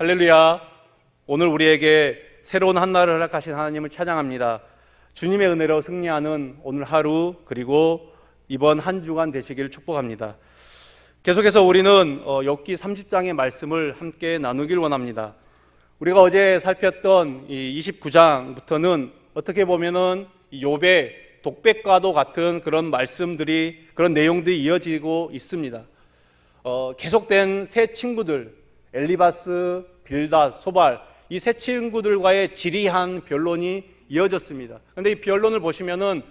할렐루야. 오늘 우리에게 새로운 한 날을 허락하신 하나님을 찬양합니다. 주님의 은혜로 승리하는 오늘 하루, 그리고 이번 한 주간 되시기를 축복합니다. 계속해서 우리는 욥기 30장의 말씀을 함께 나누길 원합니다. 우리가 어제 살폈던 이 29장부터는 어떻게 보면은 욥의 독백과도 같은 그런 말씀들이, 그런 내용들이 이어지고 있습니다. 계속된 세 친구들, 엘리바스, 빌닷, 소발, 이 세 친구들과의 지리한 변론이 이어졌습니다. 그런데 이 변론을 보시면은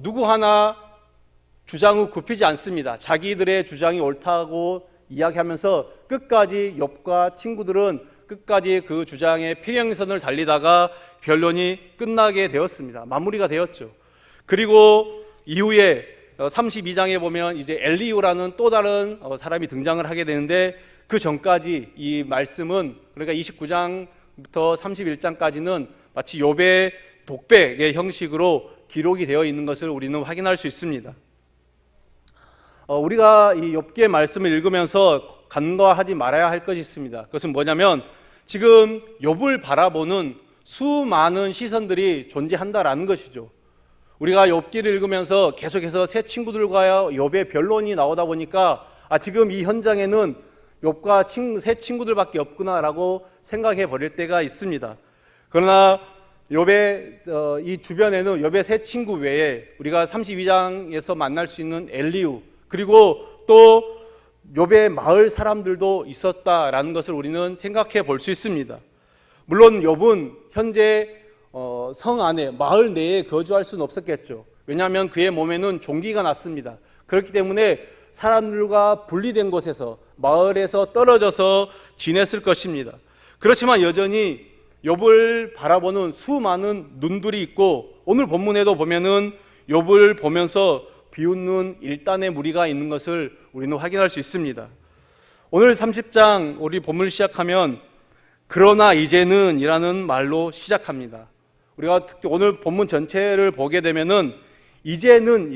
누구 하나 주장을 굽히지 않습니다. 자기들의 주장이 옳다고 이야기하면서 끝까지 욥과 친구들은 끝까지 그 주장의 평행선을 달리다가 변론이 끝나게 되었습니다. 마무리가 되었죠. 그리고 이후에 32장에 보면 이제 엘리후라는 또 다른 사람이 등장을 하게 되는데, 그 전까지 이 말씀은, 그러니까 29장부터 31장까지는 마치 욥의 독백의 형식으로 기록이 되어 있는 것을 우리는 확인할 수 있습니다. 우리가 이 욥기의 말씀을 읽으면서 간과하지 말아야 할 것이 있습니다. 그것은 뭐냐면, 지금 욥을 바라보는 수많은 시선들이 존재한다라는 것이죠. 우리가 욥기를 읽으면서 계속해서 새 친구들과 욥의 변론이 나오다 보니까 지금 이 현장에는 욥과 새 친구들밖에 없구나라고 생각해 버릴 때가 있습니다. 그러나 욥의 이 주변에는 욥의 새 친구 외에 우리가 32장에서 만날 수 있는 엘리후, 그리고 또 욥의 마을 사람들도 있었다라는 것을 우리는 생각해 볼 수 있습니다. 물론 욥은 현재 성 안에, 마을 내에 거주할 수는 없었겠죠. 왜냐하면 그의 몸에는 종기가 났습니다. 그렇기 때문에 사람들과 분리된 곳에서, 마을에서 떨어져서 지냈을 것입니다. 그렇지만 여전히 욥을 바라보는 수많은 눈들이 있고, 오늘 본문에도 보면은 욥을 보면서 비웃는 일단의 무리가 있는 것을 우리는 확인할 수 있습니다. 오늘 30장 우리 본문을 시작하면 그러나 이제는 이라는 말로 시작합니다. 우리가 특히 오늘 본문 전체를 보게 되면은 이제는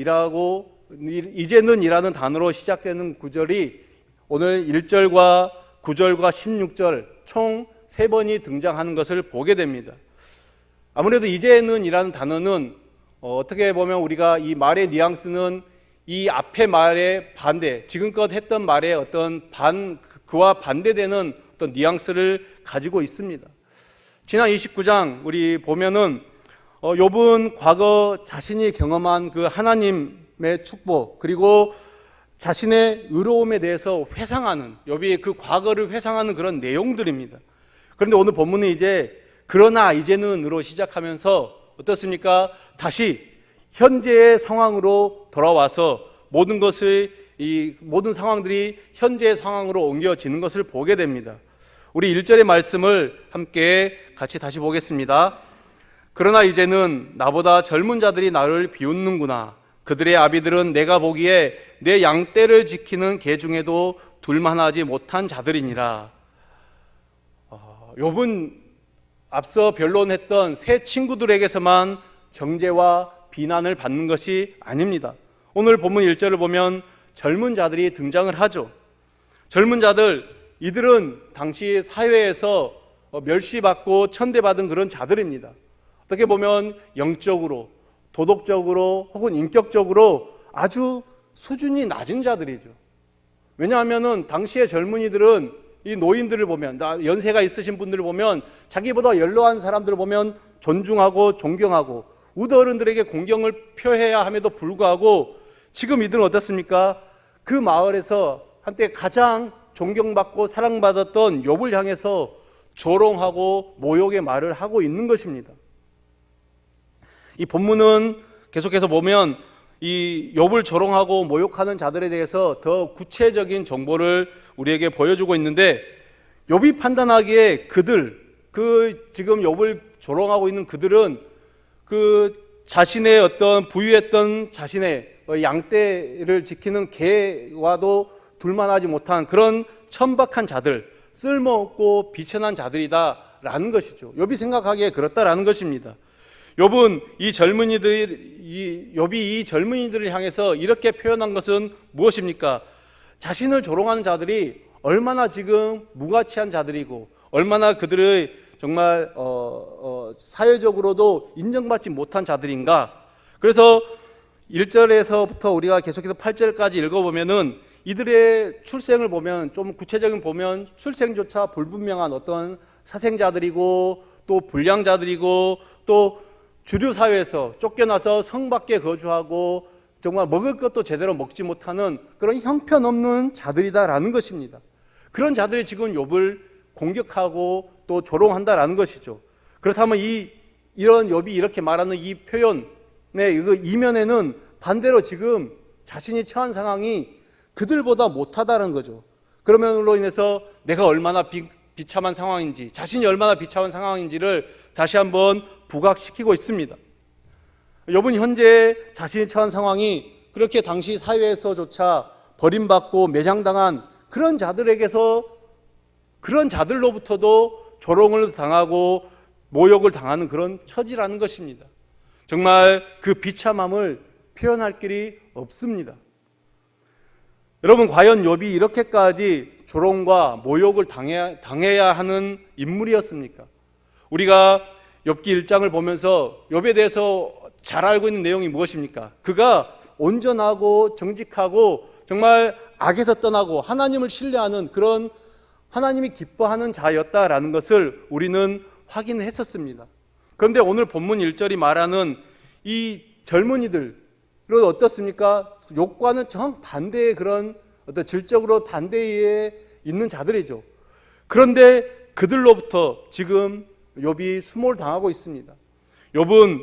이라는 단어로 시작되는 구절이 오늘 1절과 9절과 16절 총 3번이 등장하는 것을 보게 됩니다. 아무래도 이제는 이라는 단어는 어떻게 보면 우리가 이 말의 뉘앙스는 이 앞의 말의 반대, 지금껏 했던 말의 어떤 그와 반대되는 어떤 뉘앙스를 가지고 있습니다. 지난 29장 우리 보면은 욥은 과거 자신이 경험한 그 하나님의 축복, 그리고 자신의 의로움에 대해서 회상하는, 욥이 그 과거를 회상하는 그런 내용들입니다. 그런데 오늘 본문은 이제 그러나 이제는으로 시작하면서 어떻습니까? 다시 현재의 상황으로 돌아와서 모든 상황들이 현재의 상황으로 옮겨지는 것을 보게 됩니다. 우리 1절의 말씀을 함께 같이 다시 보겠습니다. 그러나 이제는 나보다 젊은 자들이 나를 비웃는구나. 그들의 아비들은 내가 보기에 내 양떼를 지키는 개 중에도 둘만하지 못한 자들이니라. 욥은 앞서 변론했던 새 친구들에게서만 정죄와 비난을 받는 것이 아닙니다. 오늘 본문 1절을 보면 젊은 자들이 등장을 하죠. 젊은 자들, 이들은 당시 사회에서 멸시받고 천대받은 그런 자들입니다. 어떻게 보면 영적으로, 도덕적으로 혹은 인격적으로 아주 수준이 낮은 자들이죠. 왜냐하면 당시의 젊은이들은 이 노인들을 보면, 연세가 있으신 분들을 보면 자기보다 연로한 사람들을 보면 존중하고 존경하고 우더어른들에게 공경을 표해야 함에도 불구하고 지금 이들은 어떻습니까? 그 마을에서 한때 가장 존경받고 사랑받았던 욥을 향해서 조롱하고 모욕의 말을 하고 있는 것입니다. 이 본문은 계속해서 보면 이 욥을 조롱하고 모욕하는 자들에 대해서 더 구체적인 정보를 우리에게 보여주고 있는데, 욥이 판단하기에 지금 욥을 조롱하고 있는 그들은 그 자신의 어떤 부유했던 자신의 양떼를 지키는 개와도 둘만하지 못한 그런 천박한 자들, 쓸모없고 비천한 자들이다라는 것이죠. 욥이 생각하기에 그렇다라는 것입니다. 욥이 이 젊은이들을 향해서 이렇게 표현한 것은 무엇입니까? 자신을 조롱하는 자들이 얼마나 지금 무가치한 자들이고 얼마나 그들의 정말 사회적으로도 인정받지 못한 자들인가. 그래서 1절에서부터 우리가 계속해서 8절까지 읽어보면은 이들의 출생을 보면 좀 구체적인 보면 출생조차 불분명한 어떤 사생자들이고 또 불량자들이고 또 주류 사회에서 쫓겨나서 성 밖에 거주하고 정말 먹을 것도 제대로 먹지 못하는 그런 형편없는 자들이다라는 것입니다. 그런 자들이 지금 욥을 공격하고 또 조롱한다라는 것이죠. 그렇다면 이런 욥이 이렇게 말하는 이 표현의 이면에는 반대로 지금 자신이 처한 상황이 그들보다 못하다는 거죠. 그러면으로 인해서 내가 얼마나 비참한 상황인지, 자신이 얼마나 비참한 상황인지를 다시 한번 부각시키고 있습니다. 욥은 현재 자신이 처한 상황이 그렇게 당시 사회에서조차 버림받고 매장당한 그런 자들로부터도 조롱을 당하고 모욕을 당하는 그런 처지라는 것입니다. 정말 그 비참함을 표현할 길이 없습니다. 여러분, 과연 욥이 이렇게까지 조롱과 모욕을 당해야 하는 인물이었습니까? 우리가 욥기 1장을 보면서 욥에 대해서 잘 알고 있는 내용이 무엇입니까? 그가 온전하고 정직하고 정말 악에서 떠나고 하나님을 신뢰하는 그런 하나님이 기뻐하는 자였다라는 것을 우리는 확인했었습니다. 그런데 오늘 본문 1절이 말하는 이 젊은이들은 어떻습니까? 욥과는 정반대의 그런 어떤 질적으로 반대에 있는 자들이죠. 그런데 그들로부터 지금 욥이 수모를 당하고 있습니다. 욥은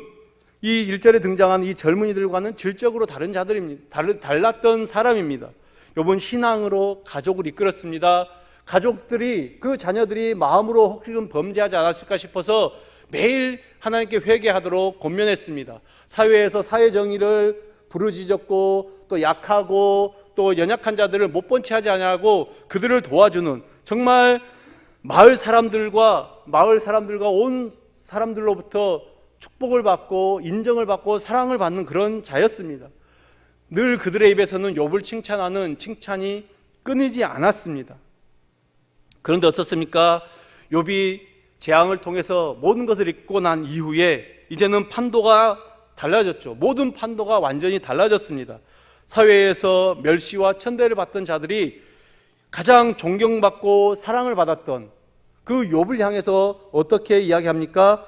이 1절에 등장한 이 젊은이들과는 질적으로 다른 자들입니다. 달랐던 사람입니다. 욥은 신앙으로 가족을 이끌었습니다. 가족들이 그 자녀들이 마음으로 혹시금 범죄하지 않았을까 싶어서 매일 하나님께 회개하도록 권면했습니다. 사회에서 사회정의를 부르짖었고 또 약하고 또 연약한 자들을 못 본 채 하지 않냐고 그들을 도와주는 정말 마을 사람들과 온 사람들로부터 축복을 받고 인정을 받고 사랑을 받는 그런 자였습니다. 늘 그들의 입에서는 욥을 칭찬하는 칭찬이 끊이지 않았습니다. 그런데 어떻습니까? 욥이 재앙을 통해서 모든 것을 잊고 난 이후에 이제는 판도가 달라졌죠. 모든 판도가 완전히 달라졌습니다. 사회에서 멸시와 천대를 받던 자들이 가장 존경받고 사랑을 받았던 그 욥을 향해서 어떻게 이야기합니까?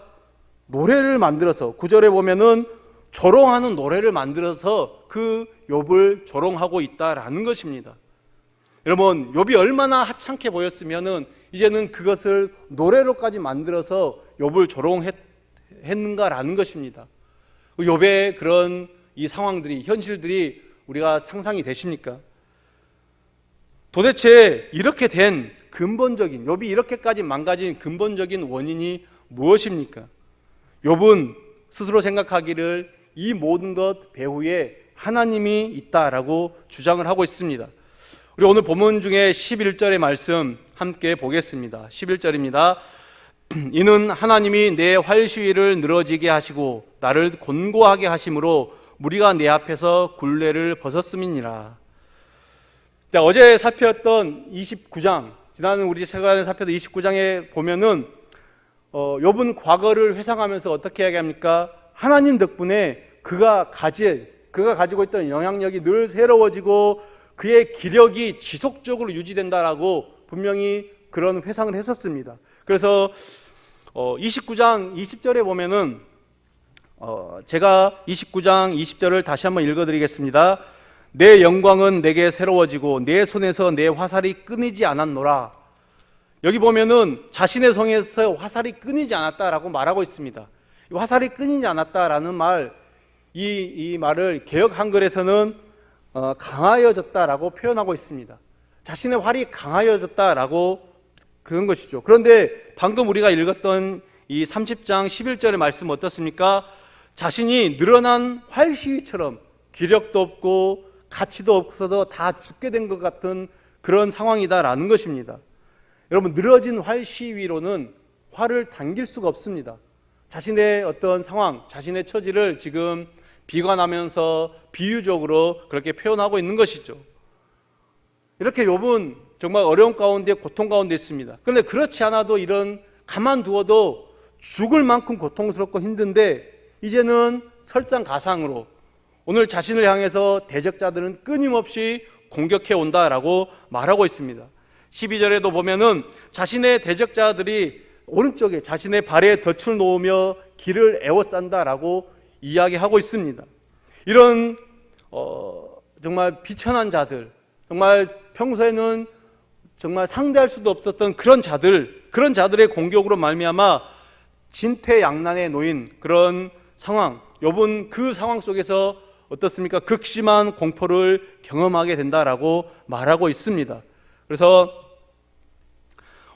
노래를 만들어서 9절에 보면은 조롱하는 노래를 만들어서 그 욥을 조롱하고 있다라는 것입니다. 여러분, 욥이 얼마나 하찮게 보였으면은 이제는 그것을 노래로까지 만들어서 욥을 조롱했는가라는 것입니다. 욥의 그런 이 상황들이 현실들이 우리가 상상이 되십니까? 도대체 이렇게 된 근본적인 욥이 이렇게까지 망가진 근본적인 원인이 무엇입니까? 욥은 스스로 생각하기를 이 모든 것 배후에 하나님이 있다라고 주장을 하고 있습니다. 우리 오늘 본문 중에 11절의 말씀 함께 보겠습니다. 11절입니다. 이는 하나님이 내 활시위를 늘어지게 하시고 나를 곤고하게 하심으로 무리가 내 앞에서 굴레를 벗었음이니라. 자, 어제 살폈던 29장, 지난 우리 시간에 살폈던 29장에 보면은 욥은 과거를 회상하면서 어떻게 이야기합니까? 하나님 덕분에 그가 가지고 있던 영향력이 늘 새로워지고 그의 기력이 지속적으로 유지된다라고 분명히 그런 회상을 했었습니다. 그래서 29장 20절에 보면은 제가 29장 20절을 다시 한번 읽어드리겠습니다. 내 영광은 내게 새로워지고 내 손에서 내 화살이 끊이지 않았노라. 여기 보면은 자신의 손에서 화살이 끊이지 않았다라고 말하고 있습니다. 화살이 끊이지 않았다라는 말, 이 말을 개역 한글에서는 강하여졌다라고 표현하고 있습니다. 자신의 활이 강하여졌다라고 그런 것이죠. 그런데 방금 우리가 읽었던 이 30장 11절의 말씀 어떻습니까? 자신이 늘어난 활시위처럼 기력도 없고 가치도 없어서 다 죽게 된 것 같은 그런 상황이다라는 것입니다. 여러분, 늘어진 활시위로는 활을 당길 수가 없습니다. 자신의 어떤 상황, 자신의 처지를 지금 비관하면서 비유적으로 그렇게 표현하고 있는 것이죠. 이렇게 욥은 정말 어려운 가운데 고통 가운데 있습니다. 그런데 그렇지 않아도 이런 가만두어도 죽을 만큼 고통스럽고 힘든데 이제는 설상가상으로 오늘 자신을 향해서 대적자들은 끊임없이 공격해 온다라고 말하고 있습니다. 12절에도 보면은 자신의 대적자들이 오른쪽에 자신의 발에 덫을 놓으며 길을 에워싼다라고 이야기하고 있습니다. 이런 정말 비천한 자들, 정말 평소에는 정말 상대할 수도 없었던 그런 자들의 공격으로 말미암아 진퇴양난에 놓인 그런 상황, 욥은 그 상황 속에서 어떻습니까? 극심한 공포를 경험하게 된다라고 말하고 있습니다. 그래서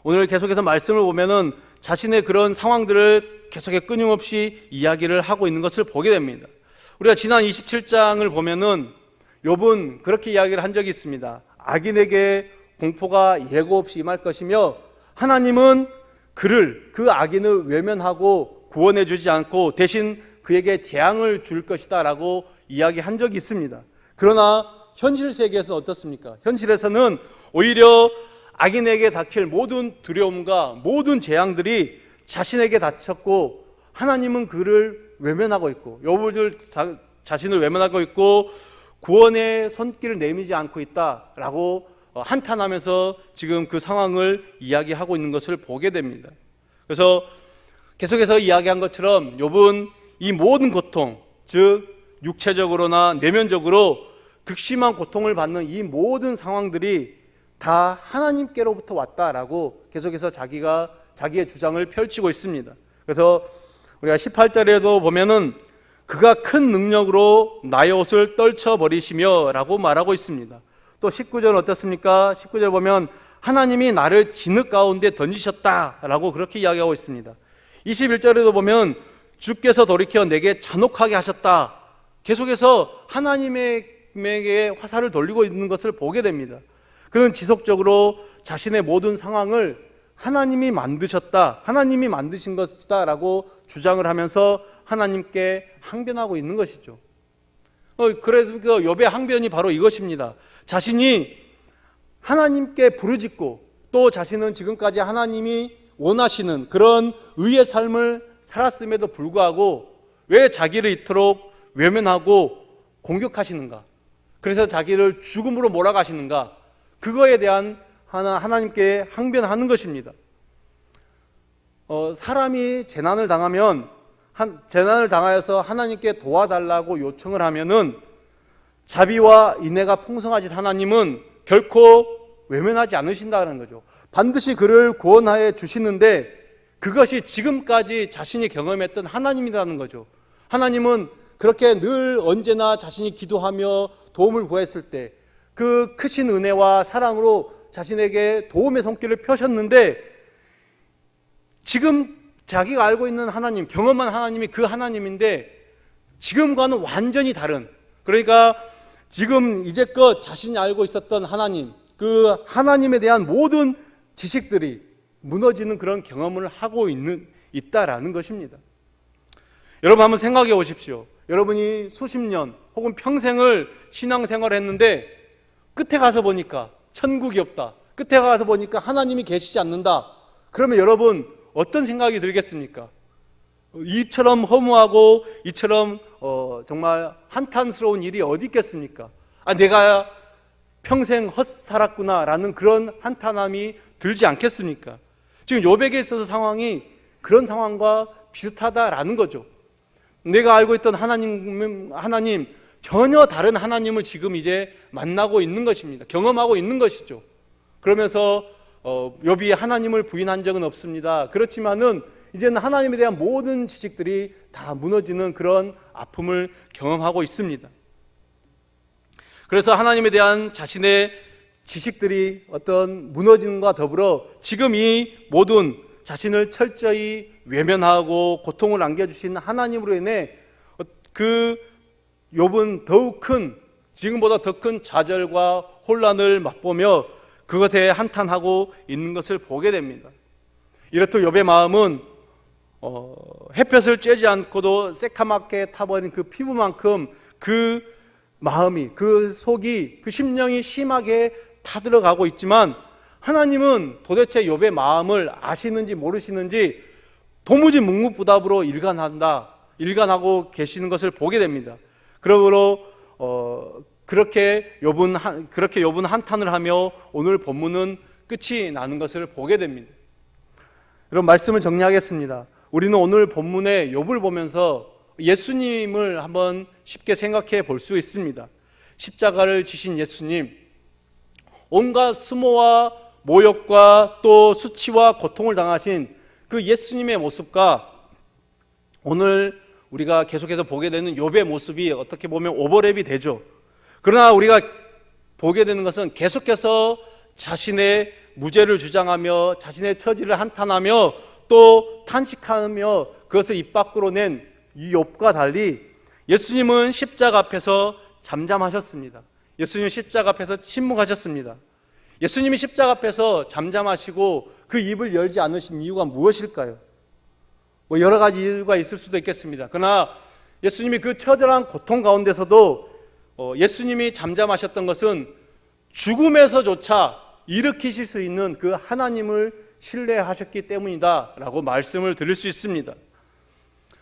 오늘 계속해서 말씀을 보면은 자신의 그런 상황들을 계속해서 끊임없이 이야기를 하고 있는 것을 보게 됩니다. 우리가 지난 27장을 보면은 욥은 그렇게 이야기를 한 적이 있습니다. 악인에게 공포가 예고 없이 임할 것이며 하나님은 그 악인을 외면하고 구원해 주지 않고 대신 그에게 재앙을 줄 것이다 라고 이야기한 적이 있습니다. 그러나 현실 세계에서는 어떻습니까? 현실에서는 오히려 악인에게 닥칠 모든 두려움과 모든 재앙들이 자신에게 닥쳤고 하나님은 그를 외면하고 있고 욥을 자신을 외면하고 있고 구원의 손길을 내미지 않고 있다라고 한탄하면서 지금 그 상황을 이야기하고 있는 것을 보게 됩니다. 그래서 계속해서 이야기한 것처럼 욥은 이 모든 고통, 즉 육체적으로나 내면적으로 극심한 고통을 받는 이 모든 상황들이 다 하나님께로부터 왔다라고 계속해서 자기의 주장을 펼치고 있습니다. 그래서 우리가 18절에도 보면은 그가 큰 능력으로 나의 옷을 떨쳐버리시며 라고 말하고 있습니다. 또 19절 어떻습니까? 19절 보면 하나님이 나를 진흙 가운데 던지셨다라고 그렇게 이야기하고 있습니다. 21절에도 보면 주께서 돌이켜 내게 잔혹하게 하셨다. 계속해서 하나님에게 화살을 돌리고 있는 것을 보게 됩니다. 그는 지속적으로 자신의 모든 상황을 하나님이 만드셨다, 하나님이 만드신 것이다 라고 주장을 하면서 하나님께 항변하고 있는 것이죠. 그래서 욥의 항변이 바로 이것입니다. 자신이 하나님께 부르짖고 또 자신은 지금까지 하나님이 원하시는 그런 의의 삶을 살았음에도 불구하고 왜 자기를 이토록 외면하고 공격하시는가? 그래서 자기를 죽음으로 몰아가시는가? 그거에 대한 하나님께 항변하는 것입니다. 사람이 재난을 당하여서 하나님께 도와달라고 요청을 하면은 자비와 인애가 풍성하신 하나님은 결코 외면하지 않으신다는 거죠. 반드시 그를 구원하여 주시는데 그것이 지금까지 자신이 경험했던 하나님이라는 거죠. 하나님은 그렇게 늘 언제나 자신이 기도하며 도움을 구했을 때 그 크신 은혜와 사랑으로 자신에게 도움의 손길을 펴셨는데 지금 자기가 알고 있는 하나님, 경험한 하나님이 그 하나님인데 지금과는 완전히 다른, 그러니까 지금 이제껏 자신이 알고 있었던 하나님, 그 하나님에 대한 모든 지식들이 무너지는 그런 경험을 하고 있다라는 것입니다. 여러분 한번 생각해 보십시오. 여러분이 수십 년 혹은 평생을 신앙생활을 했는데 끝에 가서 보니까 천국이 없다, 끝에 가서 보니까 하나님이 계시지 않는다. 그러면 여러분 어떤 생각이 들겠습니까? 이처럼 허무하고 이처럼 정말 한탄스러운 일이 어디 있겠습니까? 내가 평생 헛살았구나 라는 그런 한탄함이 들지 않겠습니까? 지금 욥에게 있어서 상황이 그런 상황과 비슷하다라는 거죠. 내가 알고 있던 하나님 전혀 다른 하나님을 지금 이제 만나고 있는 것입니다. 경험하고 있는 것이죠. 그러면서 욥이 하나님을 부인한 적은 없습니다. 그렇지만은 이제는 하나님에 대한 모든 지식들이 다 무너지는 그런 아픔을 경험하고 있습니다. 그래서 하나님에 대한 자신의 지식들이 어떤 무너지는과 더불어 지금 이 모든 자신을 철저히 외면하고 고통을 안겨주신 하나님으로 인해 그 욥은 지금보다 더 큰 좌절과 혼란을 맛보며 그것에 한탄하고 있는 것을 보게 됩니다. 이렇듯 욥의 마음은 햇볕을 쬐지 않고도 새카맣게 타버린 그 피부만큼 그 마음이, 그 속이, 그 심령이 심하게 타들어가고 있지만 하나님은 도대체 욥의 마음을 아시는지 모르시는지 도무지 묵묵부답으로 일관하고 계시는 것을 보게 됩니다. 그러므로 그렇게 욥은 한탄을 하며 오늘 본문은 끝이 나는 것을 보게 됩니다. 여러분, 말씀을 정리하겠습니다. 우리는 오늘 본문의 욥을 보면서 예수님을 한번 쉽게 생각해 볼 수 있습니다. 십자가를 지신 예수님, 온갖 수모와 모욕과 또 수치와 고통을 당하신 그 예수님의 모습과 오늘 우리가 계속해서 보게 되는 욥의 모습이 어떻게 보면 오버랩이 되죠. 그러나 우리가 보게 되는 것은 계속해서 자신의 무죄를 주장하며 자신의 처지를 한탄하며 또 탄식하며 그것을 입 밖으로 낸 이 욥과 달리 예수님은 십자가 앞에서 잠잠하셨습니다. 예수님은 십자가 앞에서 침묵하셨습니다. 예수님이 십자가 앞에서 잠잠하시고 그 입을 열지 않으신 이유가 무엇일까요? 여러 가지 이유가 있을 수도 있겠습니다. 그러나 예수님이 그 처절한 고통 가운데서도 예수님이 잠잠하셨던 것은 죽음에서조차 일으키실 수 있는 그 하나님을 신뢰하셨기 때문이다 라고 말씀을 드릴 수 있습니다.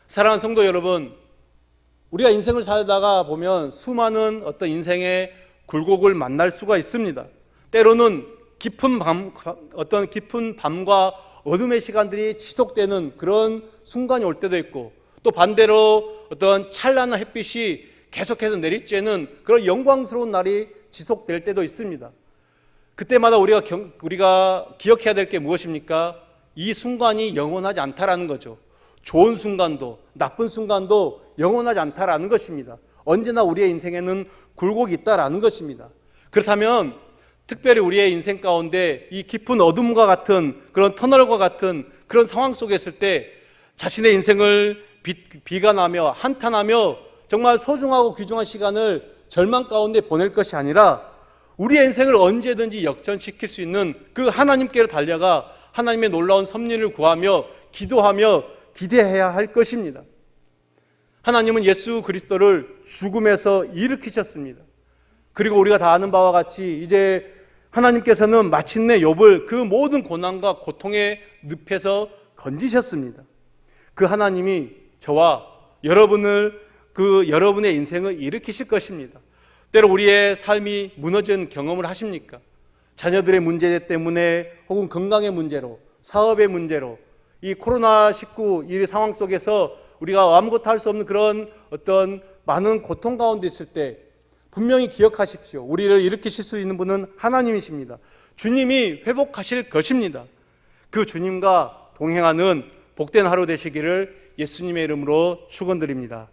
사랑하는 성도 여러분, 우리가 인생을 살다가 보면 수많은 어떤 인생의 굴곡을 만날 수가 있습니다. 때로는 깊은 밤과 어둠의 시간들이 지속되는 그런 순간이 올 때도 있고, 또 반대로 어떤 찬란한 햇빛이 계속해서 내리쬐는 그런 영광스러운 날이 지속될 때도 있습니다. 그때마다 우리가 기억해야 될 게 무엇입니까? 이 순간이 영원하지 않다라는 거죠. 좋은 순간도 나쁜 순간도 영원하지 않다라는 것입니다. 언제나 우리의 인생에는 굴곡이 있다라는 것입니다. 그렇다면 특별히 우리의 인생 가운데 이 깊은 어둠과 같은 그런 터널과 같은 그런 상황 속에 있을 때 자신의 인생을 비관하며 한탄하며 정말 소중하고 귀중한 시간을 절망 가운데 보낼 것이 아니라 우리의 인생을 언제든지 역전시킬 수 있는 그 하나님께로 달려가 하나님의 놀라운 섭리를 구하며 기도하며 기대해야 할 것입니다. 하나님은 예수 그리스도를 죽음에서 일으키셨습니다. 그리고 우리가 다 아는 바와 같이 이제 하나님께서는 마침내 욥을 그 모든 고난과 고통의 늪에서 건지셨습니다. 그 하나님이 저와 여러분의 인생을 일으키실 것입니다. 때로 우리의 삶이 무너진 경험을 하십니까? 자녀들의 문제 때문에 혹은 건강의 문제로, 사업의 문제로, 이 코로나19 이 상황 속에서 우리가 아무것도 할 수 없는 그런 어떤 많은 고통 가운데 있을 때 분명히 기억하십시오. 우리를 일으키실 수 있는 분은 하나님이십니다. 주님이 회복하실 것입니다. 그 주님과 동행하는 복된 하루 되시기를 예수님의 이름으로 축원드립니다.